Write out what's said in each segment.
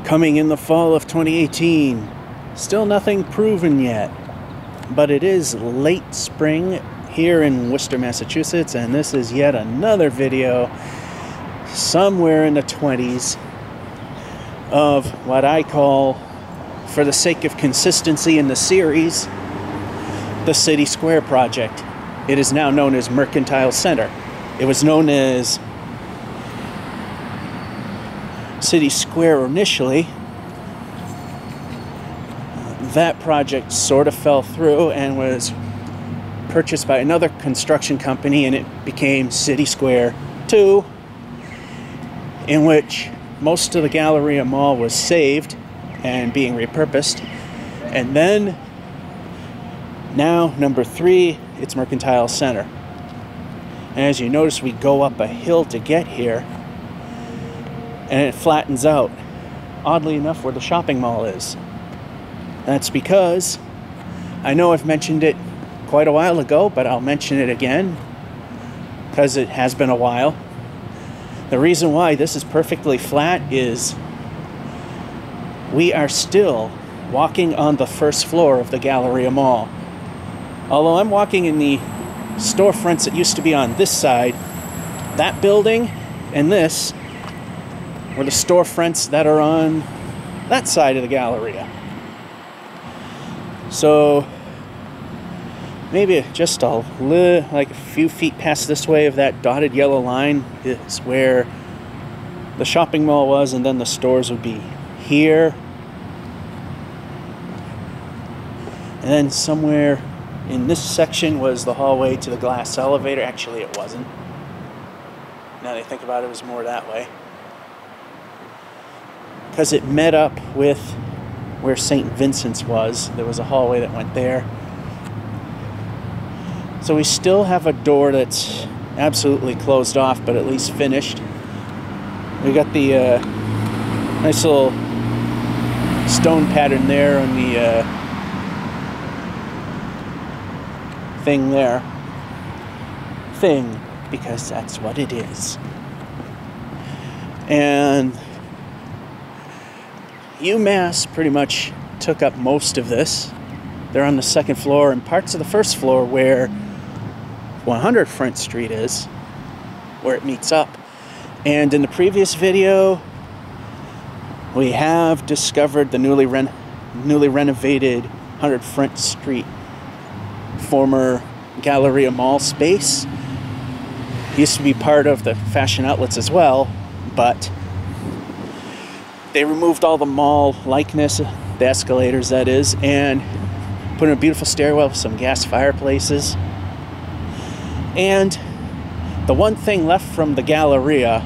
coming in the fall of 2018. Still nothing proven yet, but it is late spring here in Worcester, Massachusetts, and this is yet another video somewhere in the 20s of what I call, for the sake of consistency in the series, the City Square project. It is now known as Mercantile Center. It was known as City Square initially. That project sort of fell through and was purchased by another construction company, and it became City Square 2, in which most of the Galleria Mall was saved and being repurposed. And then, now, number 3, it's Mercantile Center. And as you notice, we go up a hill to get here, and it flattens out, oddly enough, where the shopping mall is. That's because, I know I've mentioned it quite a while ago, but I'll mention it again, because it has been a while. The reason why this is perfectly flat is we are still walking on the first floor of the Galleria Mall. Although I'm walking in the storefronts that used to be on this side, that building and this were the storefronts that are on that side of the Galleria. So maybe just like a few feet past this way of that dotted yellow line is where the shopping mall was, and then the stores would be here. And then somewhere in this section was the hallway to the glass elevator. Actually, it wasn't. Now that I think about it, it was more that way, because it met up with where St. Vincent's was. There was a hallway that went there. So we still have a door that's absolutely closed off, but at least finished. We got the nice little stone pattern there on the thing there. Thing, because that's what it is. And UMass pretty much took up most of this. They're on the second floor and parts of the first floor where 100 Front Street is, where it meets up. And in the previous video, we have discovered the newly renovated 100 Front Street, former Galleria Mall space. It used to be part of the fashion outlets as well, but they removed all the mall likeness, the escalators that is, and put in a beautiful stairwell with some gas fireplaces. And the one thing left from the Galleria,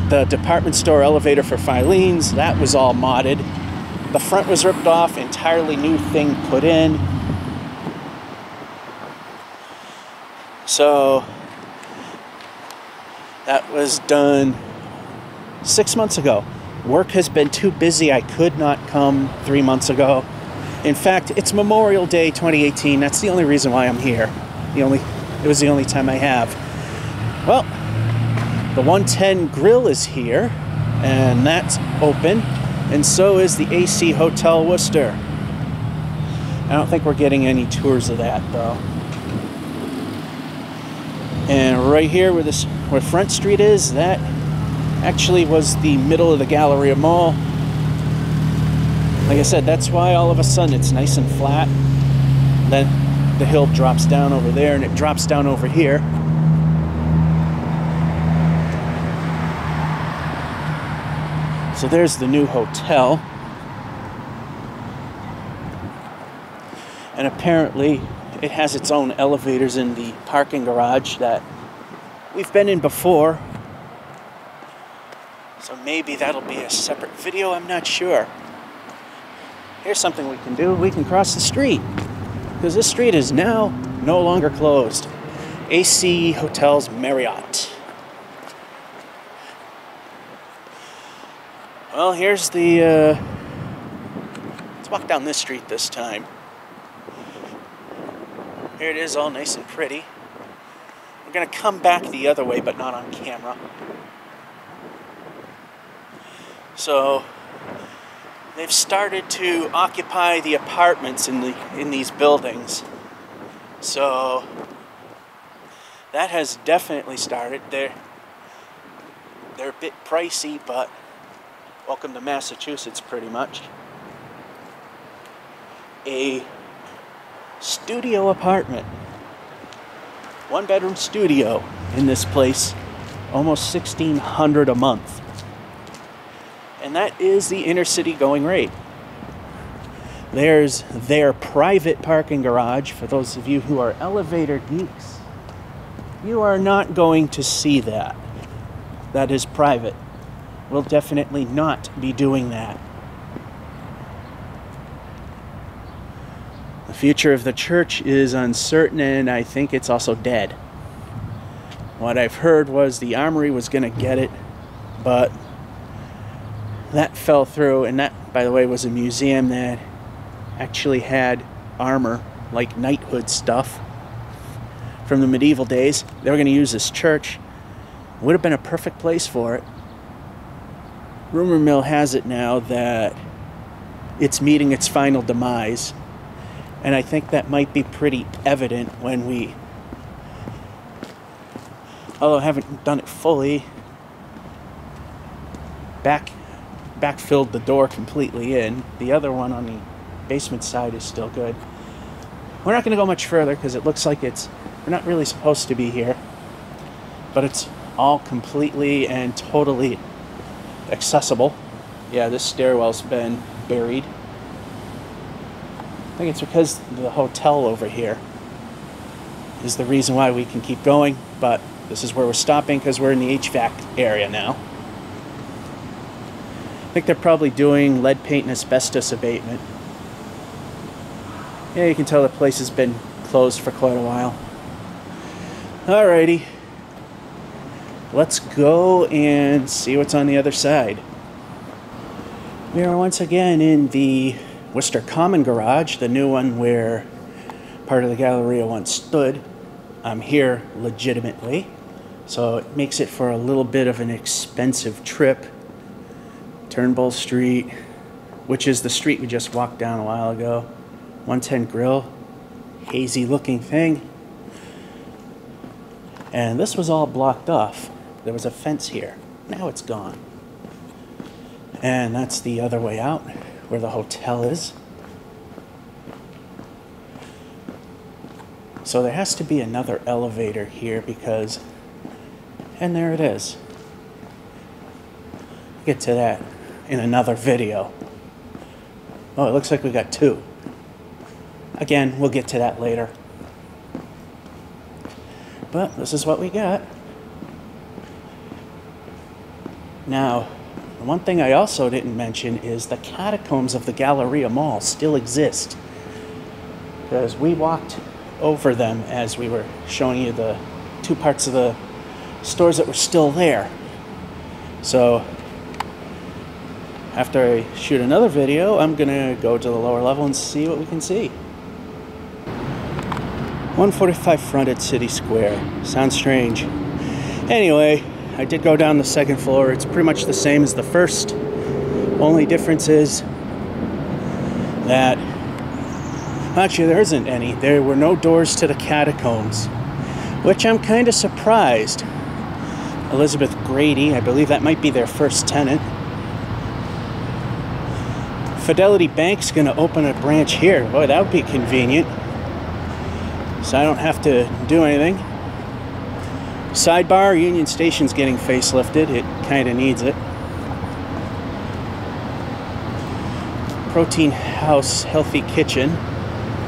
the department store elevator for Filene's, that was all modded. The front was ripped off, entirely new thing put in. So that was done 6 months ago. Work has been too busy. I could not come 3 months ago. In fact, it's Memorial Day 2018. That's the only reason why I'm here. It was the only time I have. Well, the 110 Grill is here, and that's open, and so is the AC Hotel Worcester. I don't think we're getting any tours of that, though. And right here where Front Street is, that actually was the middle of the Galleria Mall. Like I said, that's why all of a sudden it's nice and flat. Then the hill drops down over there, and it drops down over here. So there's the new hotel. And apparently it has its own elevators in the parking garage that we've been in before. So maybe that'll be a separate video, I'm not sure. Here's something we can do. We can cross the street, because this street is now no longer closed. AC Hotels Marriott. Well, here's the, let's walk down this street this time. Here it is, all nice and pretty. We're gonna come back the other way, but not on camera. So, they've started to occupy the apartments in these buildings. So that has definitely started. They're a bit pricey, but welcome to Massachusetts, pretty much. A studio apartment, 1-bedroom studio in this place, almost $1,600 a month. And that is the inner city going rate. There's their private parking garage. For those of you who are elevator geeks, you are not going to see that. That is private. We'll definitely not be doing that. The future of the church is uncertain, and I think it's also dead. What I've heard was the armory was going to get it, but that fell through. And that, by the way, was a museum that actually had armor, like knighthood stuff from the medieval days. They were going to use this church. It would have been a perfect place for it. Rumor mill has it now that it's meeting its final demise, and I think that might be pretty evident when we, although I haven't done it fully, backfilled the door completely in. The other one on the basement side is still good. We're not going to go much further because it looks like we're not really supposed to be here, but it's all completely and totally accessible. Yeah, this stairwell's been buried. I think it's because the hotel over here is the reason why we can keep going, but this is where we're stopping because we're in the HVAC area now. I think they're probably doing lead paint and asbestos abatement. Yeah, you can tell the place has been closed for quite a while. Alrighty. Let's go and see what's on the other side. We are once again in the Worcester Common Garage, the new one where part of the Galleria once stood. I'm here legitimately, so it makes it for a little bit of an expensive trip. Turnbull Street, which is the street we just walked down a while ago. 110 Grill, hazy looking thing. And this was all blocked off. There was a fence here. Now it's gone. And that's the other way out, where the hotel is. So there has to be another elevator here because, and there it is. Get to that in another video. Oh, it looks like we got two. Again, we'll get to that later. But this is what we got. Now, one thing I also didn't mention is the catacombs of the Galleria Mall still exist. Because we walked over them as we were showing you the two parts of the stores that were still there. So, after I shoot another video, I'm gonna go to the lower level and see what we can see. 145 fronted City Square. Sounds strange. Anyway, I did go down the second floor. It's pretty much the same as the first. Only difference is that, actually there isn't any. There were no doors to the catacombs, which I'm kind of surprised. Elizabeth Grady, I believe that might be their first tenant. Fidelity Bank's gonna open a branch here. Boy, that would be convenient. So I don't have to do anything. Sidebar, Union Station's getting facelifted. It kind of needs it. Protein House Healthy Kitchen.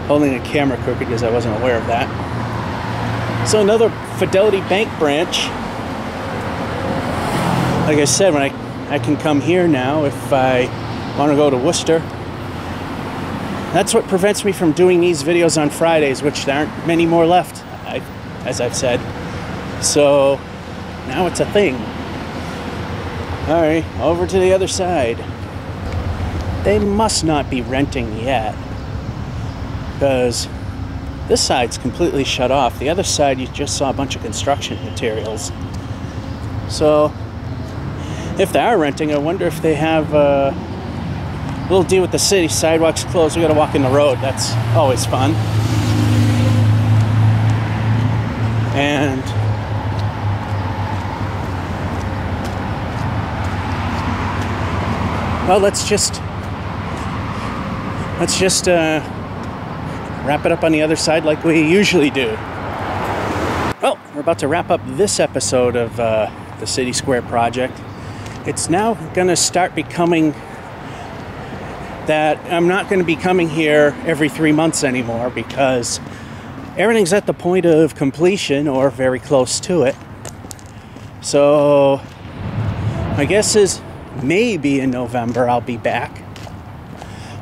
Holding a camera crooked because I wasn't aware of that. So another Fidelity Bank branch. Like I said, when I can come here now if I want to go to Worcester. That's what prevents me from doing these videos on Fridays, which there aren't many more left, as I've said. So now it's a thing. Alright, over to the other side. They must not be renting yet, because this side's completely shut off. The other side, you just saw a bunch of construction materials. So if they are renting, I wonder if they have We'll deal with the city. Sidewalks closed. We gotta walk in the road. That's always fun. And well, let's just wrap it up on the other side like we usually do. Well, we're about to wrap up this episode of the City Square project. It's now going to start becoming that I'm not going to be coming here every 3 months anymore because everything's at the point of completion or very close to it. So my guess is maybe in November I'll be back.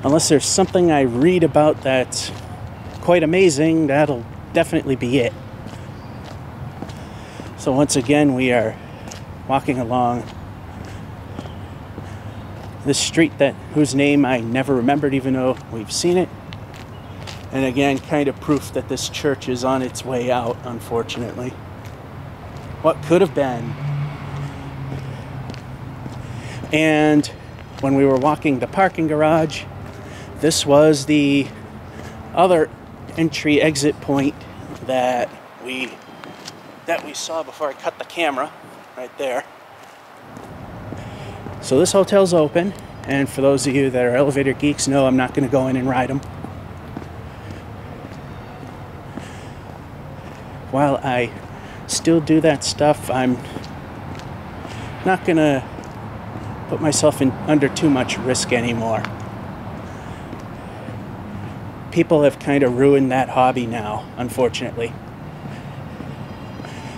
Unless there's something I read about that's quite amazing, that'll definitely be it. So once again, we are walking along this street whose name I never remembered, even though we've seen it. And again, kind of proof that this church is on its way out, unfortunately. What could have been. And when we were walking the parking garage, this was the other entry exit point that we saw before I cut the camera, right there. So this hotel's open, and for those of you that are elevator geeks, know I'm not going to go in and ride them. While I still do that stuff, I'm not going to put myself under too much risk anymore. People have kind of ruined that hobby now, unfortunately.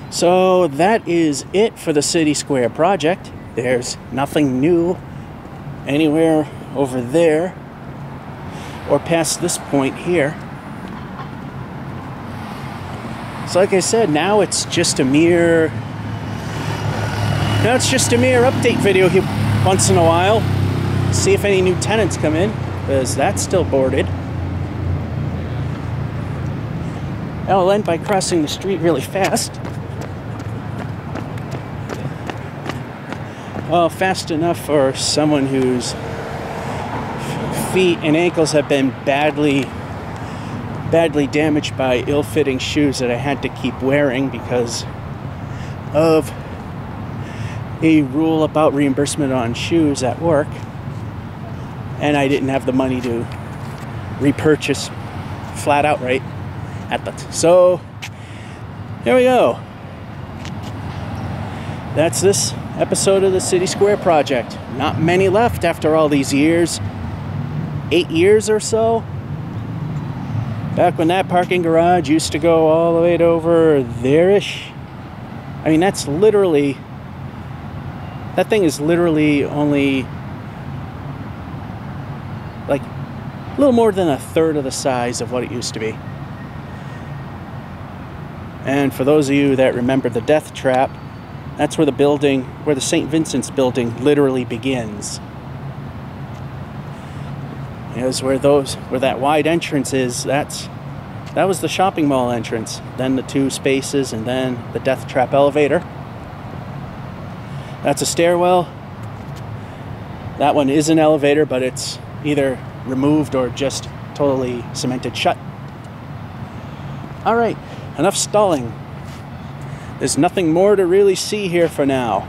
So that is it for the City Square project. There's nothing new anywhere over there or past this point here. So like I said, now it's just a mere update video here once in a while. See if any new tenants come in, because that's still boarded. I'll end by crossing the street really fast. Well, fast enough for someone whose feet and ankles have been badly damaged by ill-fitting shoes that I had to keep wearing because of a rule about reimbursement on shoes at work, and I didn't have the money to repurchase flat outright so here we go. That's this episode of the City Square project. Not many left after all these years. 8 years or so. Back when that parking garage used to go all the way to over there-ish. I mean, that thing is literally only like a little more than a third of the size of what it used to be. And for those of you that remember the Death Trap, that's where the St. Vincent's building literally begins. Is where that wide entrance is. That was the shopping mall entrance. Then the 2 spaces, and then the Death Trap elevator. That's a stairwell. That one is an elevator, but it's either removed or just totally cemented shut. All right, enough stalling. There's nothing more to really see here for now.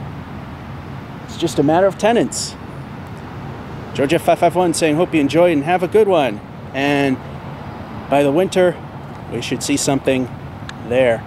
It's just a matter of tenants. George F551 saying, hope you enjoy and have a good one. And by the winter, we should see something there.